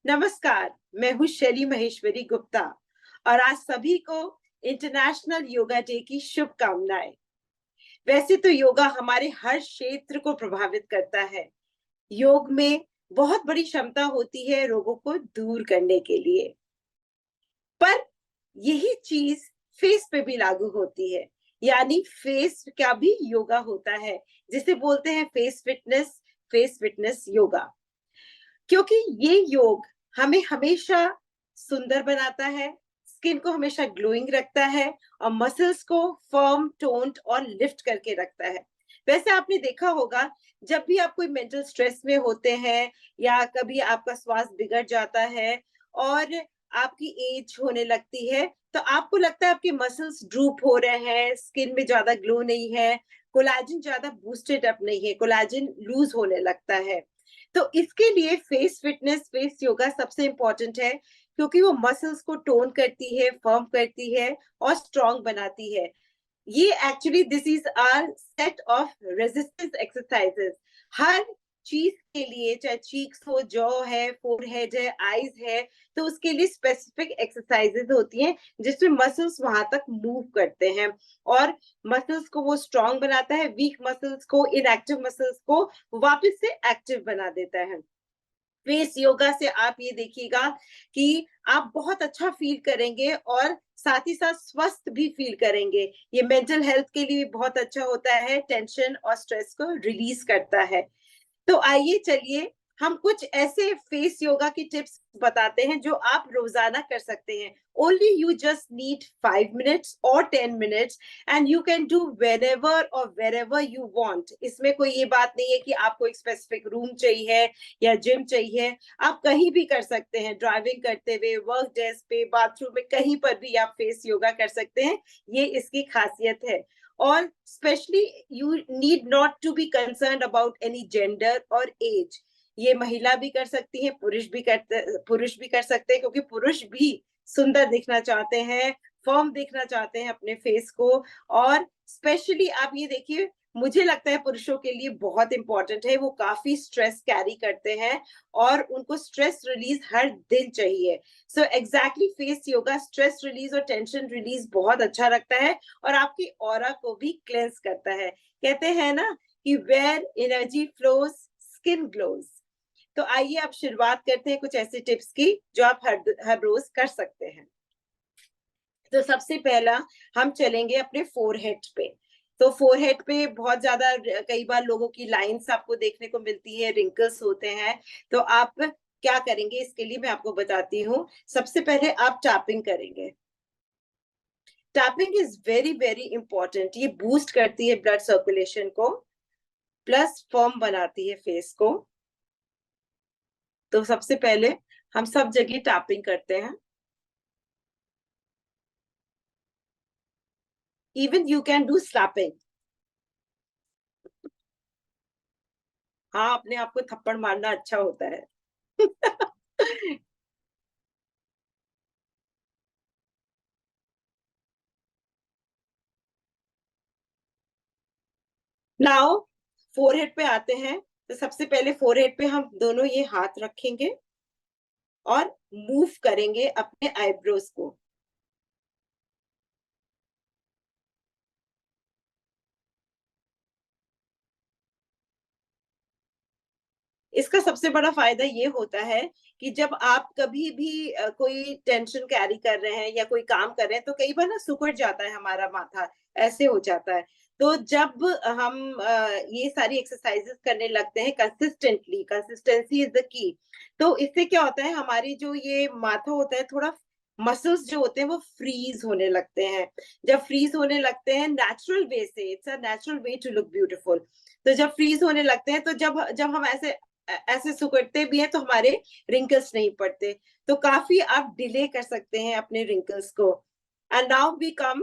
नमस्कार, मैं हूँ शैली महेश्वरी गुप्ता और आज सभी को इंटरनेशनल योगा डे की शुभकामनाएं। वैसे तो योगा हमारे हर क्षेत्र को प्रभावित करता है। योग में बहुत बड़ी क्षमता होती है रोगों को दूर करने के लिए, पर यही चीज फेस पे भी लागू होती है। यानी फेस का भी योगा होता है, जिसे बोलते हैं फेस फिटनेस योगा। क्योंकि ये योग हमें हमेशा सुंदर बनाता है, स्किन को हमेशा ग्लोइंग रखता है और मसल्स को फर्म, टोन्ड और लिफ्ट करके रखता है। वैसे आपने देखा होगा, जब भी आप कोई मेंटल स्ट्रेस में होते हैं या कभी आपका स्वास्थ्य बिगड़ जाता है और आपकी एज होने लगती है, तो आपको लगता है आपके मसल्स ड्रूप हो रहे हैं, स्किन में ज्यादा ग्लो नहीं है, कोलाजन ज्यादा बूस्टेड अप नहीं है, कोलाजन लूज होने लगता है। तो इसके लिए फेस योगा सबसे इंपॉर्टेंट है, क्योंकि वो मसल्स को टोन करती है, फर्म करती है और स्ट्रॉन्ग बनाती है। ये actually this is our set of resistance exercises. हर चीज के लिए, चाहे चीक्स हो, जॉ है, फोरहेड है, आईज है, तो उसके लिए स्पेसिफिक एक्सरसाइजेस होती हैं जिसमें मसल्स वहां तक मूव करते हैं और मसल्स को वो स्ट्रॉन्ग बनाता है, वीक मसल्स को, इनएक्टिव मसल्स को वापस से एक्टिव बना देता है। फेस योगा से आप ये देखिएगा कि आप बहुत अच्छा फील करेंगे और साथ ही साथ स्वस्थ भी फील करेंगे। ये मेंटल हेल्थ के लिए भी बहुत अच्छा होता है, टेंशन और स्ट्रेस को रिलीज करता है। तो आइए चलिए हम कुछ ऐसे फेस योगा की टिप्स बताते हैं जो आप रोजाना कर सकते हैं। Only you just need 5 minutes और 10 minutes and you can do wherever और वेरेवर यू वांट। इसमें कोई ये बात नहीं है कि आपको एक स्पेसिफिक रूम चाहिए या जिम चाहिए। आप कहीं भी कर सकते हैं, ड्राइविंग करते हुए, वर्क डेस्क पे, बाथरूम में, कहीं पर भी आप फेस योगा कर सकते हैं। ये इसकी खासियत है। और specially you need not to be concern about any gender और एज। ये महिला भी कर सकती है, पुरुष भी कर सकते हैं, क्योंकि पुरुष भी सुंदर दिखना चाहते हैं, फर्म दिखना चाहते हैं अपने फेस को। और स्पेशली आप ये देखिए, मुझे लगता है पुरुषों के लिए बहुत इंपॉर्टेंट है, वो काफी स्ट्रेस कैरी करते हैं और उनको स्ट्रेस रिलीज हर दिन चाहिए। So exactly face yoga stress release और टेंशन रिलीज बहुत अच्छा रखता है और आपकी ऑरा को भी क्लेंस करता है। कहते हैं ना कि where energy flows skin glows. तो आइए अब शुरुआत करते हैं कुछ ऐसे टिप्स की जो आप हर रोज कर सकते हैं। तो सबसे पहला हम चलेंगे अपने फोरहेड पे। तो फोरहेड पे बहुत ज्यादा कई बार लोगों की लाइंस आपको देखने को मिलती है, रिंकल्स होते हैं। तो आप क्या करेंगे, इसके लिए मैं आपको बताती हूँ। सबसे पहले आप टैपिंग करेंगे। Tapping is very very important. ये बूस्ट करती है ब्लड सर्कुलेशन को, प्लस फर्म बनाती है फेस को। तो सबसे पहले हम सब जगह टैपिंग करते हैं। Even you can do slapping. हाँ, अपने आप को थप्पड़ मारना अच्छा होता है। नाउ फोरहेड पे आते हैं। तो सबसे पहले फोरहेड पे हम दोनों ये हाथ रखेंगे और मूव करेंगे अपने आईब्रोज को। इसका सबसे बड़ा फायदा ये होता है कि जब आप कभी भी कोई टेंशन कैरी कर रहे हैं या कोई काम कर रहे हैं, तो कई बार ना सिकुड़ जाता है हमारा माथा, ऐसे हो जाता है। तो जब हम ये सारी एक्सरसाइजेस करने लगते हैं consistently, consistency is the key. तो इससे क्या होता है, हमारी जो ये माथा होता है, थोड़ा मसल्स जो होते हैं वो फ्रीज होने लगते हैं। जब फ्रीज होने लगते हैं नेचुरल वे से, it's a natural way to look beautiful. तो जब फ्रीज होने लगते हैं, तो जब जब हम ऐसे ऐसे सिकुड़ते भी हैं, तो हमारे रिंकल्स नहीं पड़ते। तो काफी आप डिले कर सकते हैं अपने रिंकल्स को। And now we come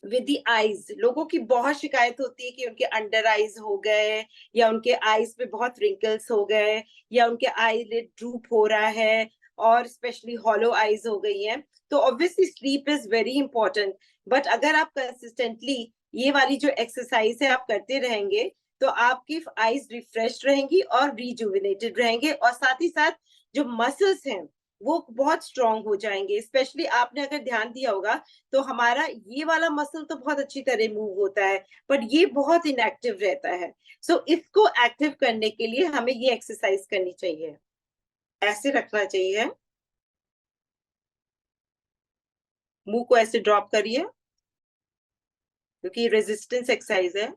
with the eyes. लोगों की बहुत शिकायत होती है कि उनके अंडर आईज हो गए, या उनके आईज पे बहुत रिंकल्स हो गए, या उनके आईलिड ड्रूप हो रहा है, और स्पेशली हॉलो आईज हो गई हैं। तो obviously sleep is very important. But अगर आप कंसिस्टेंटली ये वाली जो एक्सरसाइज है आप करते रहेंगे, तो आपकी आईज रिफ्रेश रहेंगी और रिजुविनेटेड रहेंगे, और साथ ही साथ जो मसल्स हैं वो बहुत स्ट्रांग हो जाएंगे। स्पेशली आपने अगर ध्यान दिया होगा तो हमारा ये वाला मसल तो बहुत अच्छी तरह मूव होता है, बट ये बहुत इनएक्टिव रहता है। सो इसको एक्टिव करने के लिए हमें ये एक्सरसाइज करनी चाहिए। ऐसे रखना चाहिए, मुंह को ऐसे ड्रॉप करिए क्योंकि रेजिस्टेंस एक्सरसाइज है।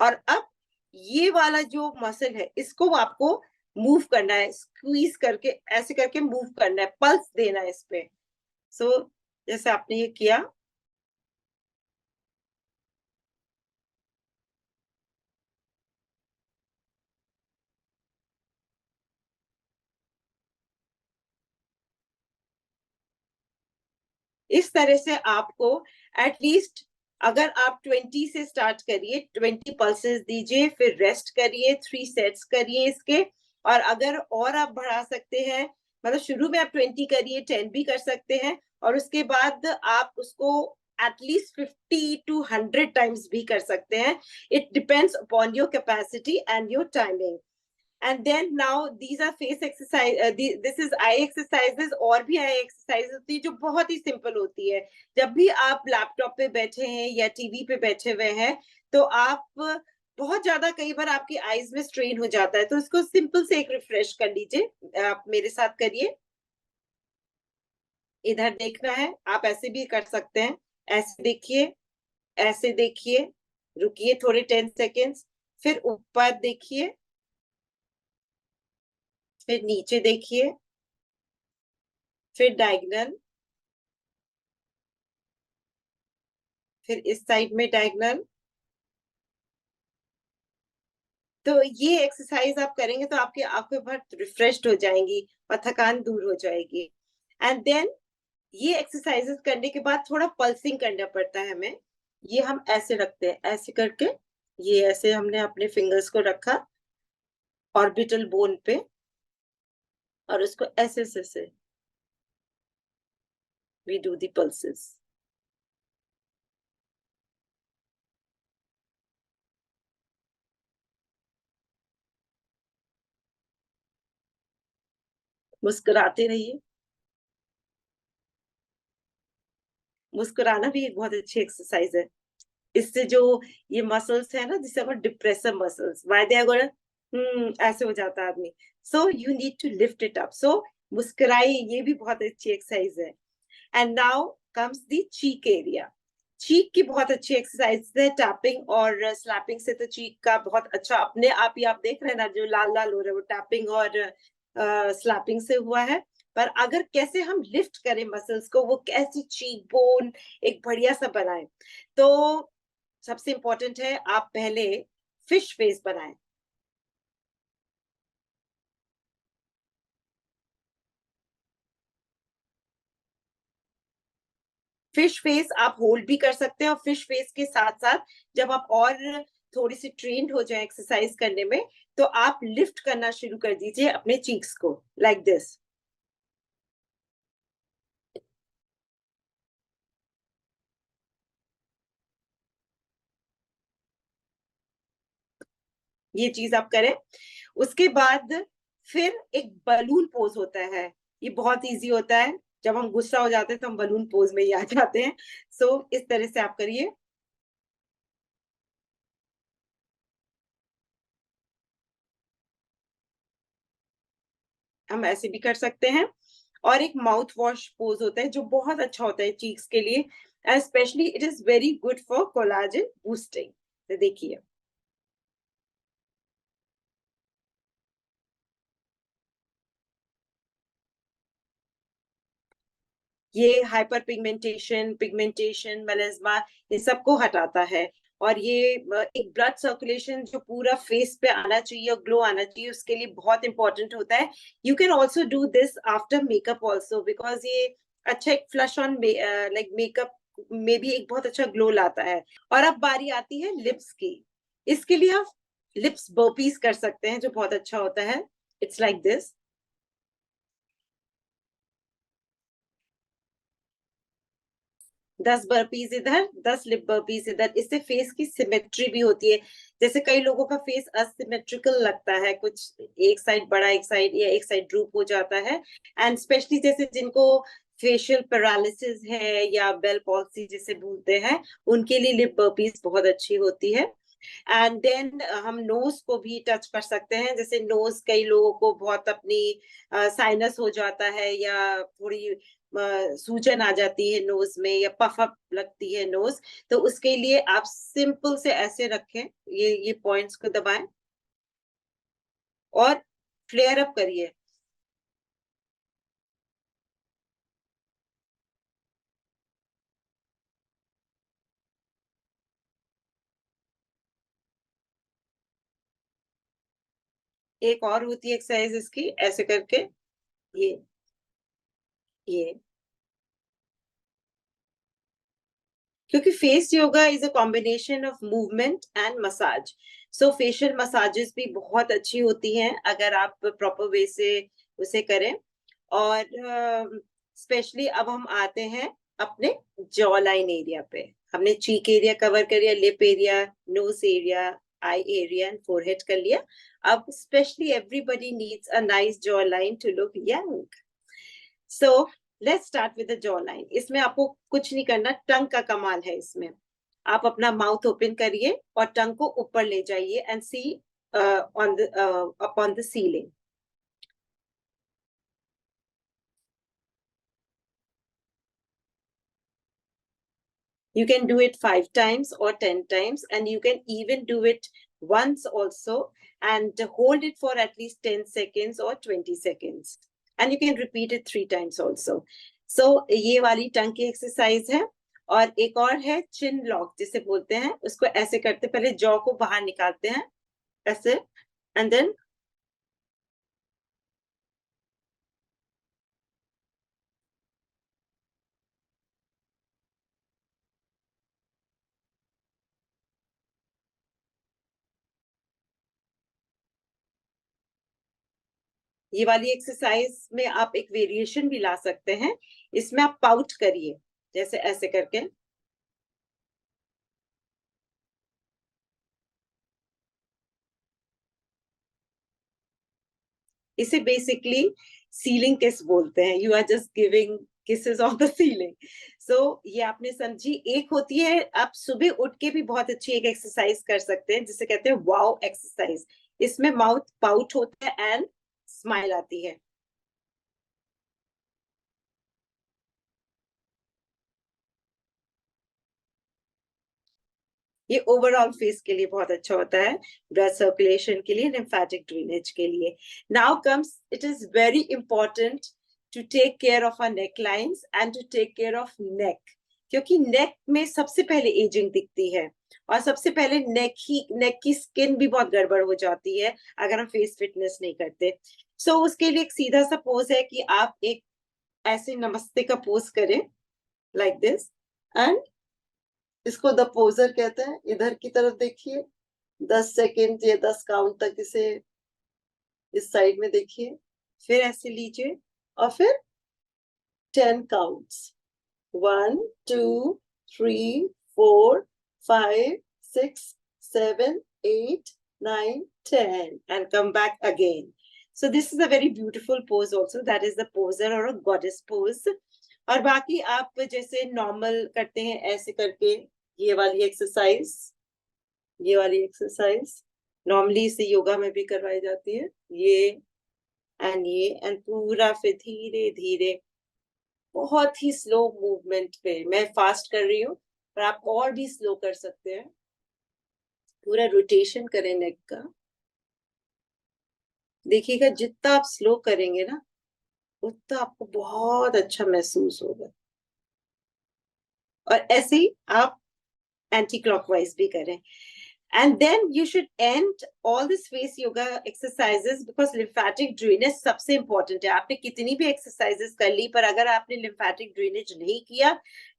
और अब ये वाला जो मसल है इसको आपको मूव करना है, स्क्वीज करके ऐसे करके मूव करना है, पल्स देना है इस पे। सो जैसे आपने ये किया, इस तरह से आपको एटलीस्ट, अगर आप 20 से स्टार्ट करिए, 20 पल्सेस दीजिए, फिर रेस्ट करिए, 3 सेट्स करिए इसके। और अगर और आप बढ़ा सकते हैं, मतलब शुरू में आप 20 करिए, 10 भी कर सकते हैं, और उसके बाद आप उसको एटलीस्ट 50 to 100 टाइम्स भी कर सकते हैं। It depends upon your capacity and your timing. And then now these are face exercise, this is eye exercises। और भी eye exercises होती है जो बहुत ही सिंपल होती है। जब भी आप लैपटॉप पे बैठे हैं या टीवी पे बैठे हुए हैं तो आप बहुत ज्यादा, कई बार आपकी आईज में स्ट्रेन हो जाता है, तो इसको सिंपल से एक रिफ्रेश कर लीजिए। आप मेरे साथ करिए, इधर देखना है, आप ऐसे भी कर सकते हैं। ऐसे देखिए, ऐसे देखिए, रुकिए थोड़े 10 सेकेंड्स, फिर ऊपर देखिए, फिर नीचे देखिए, फिर डायगनल, फिर इस साइड में डायगनल। तो ये एक्सरसाइज आप करेंगे तो आपकी आंखें बहुत रिफ्रेश्ड हो जाएंगी और थकान दूर हो जाएगी। एंड देन ये एक्सरसाइजेस करने के बाद थोड़ा पल्सिंग करना पड़ता है हमें। ये हम ऐसे रखते हैं, ऐसे करके, ये ऐसे हमने अपने फिंगर्स को रखा ऑर्बिटल बोन पे, और उसको ऐसे ऐसे वी डू दी पल्सेस। मुस्कुराते रहिए। मुस्कुराना भी एक बहुत अच्छी एक्सरसाइज है। इससे जो ये मसल्स है ना, जिसे हम depressor muscles, why they are gonna, ऐसे हो जाता है आदमी। So you need to lift it up. So मुस्कुराई, ये भी बहुत अच्छी एक्सरसाइज है। And now comes the cheek area. Cheek की बहुत अच्छी एक्सरसाइज है। टैपिंग और स्लैपिंग से तो चीक का बहुत अच्छा, अपने आप ही आप देख रहे हैं ना, जो लाल लाल हो रहा है वो टैपिंग और स्लैपिंग से हुआ है। पर अगर कैसे हम लिफ्ट करें मसल्स को, वो कैसे चीक बोन एक बढ़िया सा बनाए, तो सबसे इंपॉर्टेंट है आप पहले फिश फेस बनाएं। फिश फेस आप होल्ड भी कर सकते हैं, और फिश फेस के साथ साथ जब आप और थोड़ी सी ट्रेंड हो जाए एक्सरसाइज करने में, तो आप लिफ्ट करना शुरू कर दीजिए अपने चीक्स को, लाइक दिस। ये चीज आप करें। उसके बाद फिर एक बलून पोज होता है। ये बहुत इजी होता है, जब हम गुस्सा हो जाते हैं तो हम बलून पोज में ही आ जाते हैं। सो इस तरह से आप करिए। हम ऐसे भी कर सकते हैं। और एक माउथ वॉश पोज होता है जो बहुत अच्छा होता है चीक्स के लिए, and specially it is very good for collagen boosting. तो देखिए, ये हाइपर पिगमेंटेशन, मेलेज्मा, ये सबको हटाता है। और ये एक ब्लड सर्कुलेशन जो पूरा फेस पे आना चाहिए और ग्लो आना चाहिए, उसके लिए बहुत इंपॉर्टेंट होता है। You can also do this after makeup also, because ये अच्छा एक फ्लश ऑन लाइक मेकअप में भी एक बहुत अच्छा ग्लो लाता है। और अब बारी आती है लिप्स की। इसके लिए आप लिप्स बर्पीज कर सकते हैं जो बहुत अच्छा होता है। It's like this. 10 बर्पीज इधर, 10 लिप बर्पीज इधर। इससे फेस की सिमेट्री भी होती है। जैसे कई लोगों का फेस असिमेट्रिकल लगता है, कुछ एक साइड बड़ा, एक साइड या एक साइड ड्रूप हो जाता है। एंड स्पेशली जैसे जिनको फेशियल पैरालिसिस है या बेल पॉल्सी जिसे बोलते हैं, उनके लिए लिप बर्पीज बहुत अच्छी होती है। एंड देन हम नोज को भी टच कर सकते हैं। जैसे नोज, कई लोगों को बहुत अपनी साइनस हो जाता है या थोड़ी सूजन आ जाती है नोज में या पफ अप लगती है नोज, तो उसके लिए आप सिंपल से ऐसे रखें, ये पॉइंट्स को दबाएं और फ्लेयर अप करिए। एक और होती है एक्सरसाइज इसकी, ऐसे करके ये ये क्योंकि face yoga is a combination of movement and massage, so facial massages भी बहुत अच्छी होती हैं अगर आप प्रॉपर वे से उसे करें। और स्पेशली अब हम आते हैं अपने जॉ लाइन एरिया पे। हमने चीक एरिया कवर कर लिया, lip area, nose area, eye area and forehead कर लिया। अब specially everybody needs a nice jaw line to look young. So let's start with the jaw line. इसमें आपको कुछ नहीं करना, टंग का कमाल है इसमें। आप अपना माउथ ओपन करिए और टंग को ऊपर ले जाइए and see on the upon the ceiling. You can do it 5 times or 10 times, and you can even do it once also and hold it for at least 10 seconds or 20 seconds. And you can repeat it 3 times also. So ये वाली टंग की exercise है। और एक और है चिन lock जिसे बोलते हैं, उसको ऐसे करते, पहले जॉ को बाहर निकालते हैं ऐसे, एंड देन ये वाली एक्सरसाइज में आप एक वेरिएशन भी ला सकते हैं। इसमें आप पाउट करिए, जैसे ऐसे करके। इसे बेसिकली सीलिंग किस बोलते हैं। You are just giving kisses on the ceiling. So ये आपने समझी। एक होती है, आप सुबह उठ के भी बहुत अच्छी एक एक्सरसाइज कर सकते हैं जिसे कहते हैं वाओ एक्सरसाइज। इसमें माउथ पाउट होता है एंड स्माइल आती है। ये ओवरऑल फेस के लिए बहुत अच्छा होता है, ब्लड सर्कुलेशन के लिए, लिम्फेटिक ड्रेनेज के लिए। Now comes, it is very important to take care of our neck lines and to take care of neck, क्योंकि नेक में सबसे पहले एजिंग दिखती है और सबसे पहले नेक की स्किन भी बहुत गड़बड़ हो जाती है अगर हम फेस फिटनेस नहीं करते। सो उसके लिए एक सीधा सा पोज है कि आप एक ऐसे नमस्ते का पोज करें, लाइक दिस। एंड इसको द पोजर कहते हैं। इधर की तरफ देखिए, 10 सेकेंड या 10 काउंट तक इसे इस साइड में देखिए, फिर ऐसे लीजिए और फिर 10 counts, 1 2 3 4 5 6 7 8 9 10 and come back again. So this is a very beautiful pose also, that is the poser or a goddess pose. और बाकी आप जैसे नॉर्मल करते हैं ऐसे करके, ये वाली एक्सरसाइज, ये वाली एक्सरसाइज नॉर्मली इसे योगा में भी करवाई जाती है, ये एंड पूरा फिर धीरे धीरे बहुत ही स्लो मूवमेंट पे, मैं फास्ट कर रही हूँ पर आप और भी स्लो कर सकते हैं। पूरा रोटेशन करें नेक का। देखिएगा जितना आप स्लो करेंगे ना उतना आपको बहुत अच्छा महसूस होगा। और ऐसे ही आप एंटी क्लॉकवाइज भी करें। And then you should end all this face yoga exercises because lymphatic drainage सबसे important है। आपने कितनी भी exercises कर ली पर अगर आपने lymphatic drainage नहीं किया,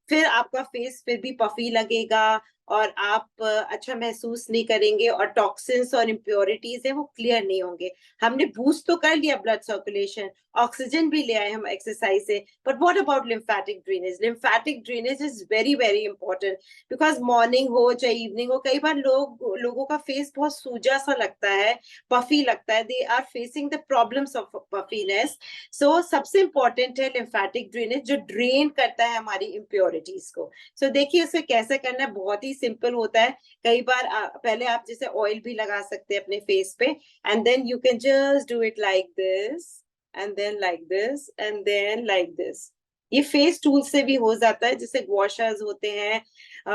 फिर आपका फेस फिर भी पफी लगेगा, और आप अच्छा महसूस नहीं करेंगे और टॉक्सिन्स और इम्प्योरिटीज है वो क्लियर नहीं होंगे। हमने बूस्ट तो कर लिया ब्लड सर्कुलेशन, ऑक्सीजन भी ले आए हम एक्सरसाइज से, but what about lymphatic drainage? Lymphatic drainage is very very important, because morning हो चाहे इवनिंग हो, कई बार लोगों का फेस बहुत सूजा सा लगता है, पफी लगता है, they are facing the problems of puffiness. So सबसे इंपॉर्टेंट है लिम्फेटिक ड्रेनेज, जो ड्रेन करता है हमारी इम्प्योरिटीज को। सो देखिए उसे कैसे करना है, बहुत ही सिंपल होता है। कई बार पहले आप जैसे ऑयल भी लगा सकते हैं अपने फेस पे, and then you can just do it like this, and then like this, and then like this. ये फेस टूल से भी हो जाता है, जैसे वॉशर्स होते हैं,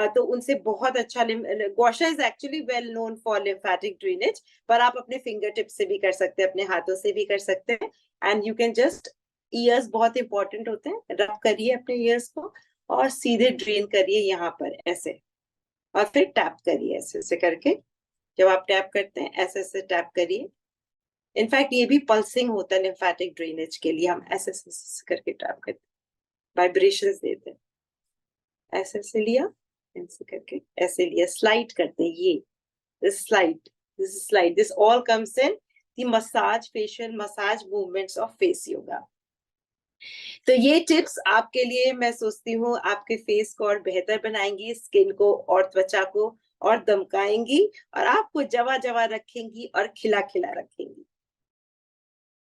तो उनसे बहुत अच्छा। Gua sha is actually well known for lymphatic drainage, पर आप अपने फिंगर टिप से भी कर सकते हैं, अपने हाथों से भी कर सकते हैं। And you can just, years बहुत इंपॉर्टेंट होते हैं, रब करिए अपने ईयर्स को और सीधे ड्रेन करिए यहाँ पर ऐसे, और फिर टैप करिए ऐसे ऐसे करके। जब आप टैप करते हैं ऐसे ऐसे टैप करिए। इनफैक्ट ये भी पल्सिंग होता है लिम्फेटिक ड्रेनेज के लिए, हम ऐसे ऐसे करके टैप करते हैं, वाइब्रेशंस देते हैं। ऐसे ऐसे लिया, ऐसे करके ऐसे लिया, स्लाइड करते हैं ये, this slide, this slide, this all comes in the massage, facial massage movements of face yoga. तो ये टिप्स आपके लिए मैं सोचती हूँ आपके फेस को और बेहतर बनाएंगी, स्किन को और त्वचा को और दमकाएंगी, और आपको जवा जवा रखेंगी और खिला खिला रखेंगी।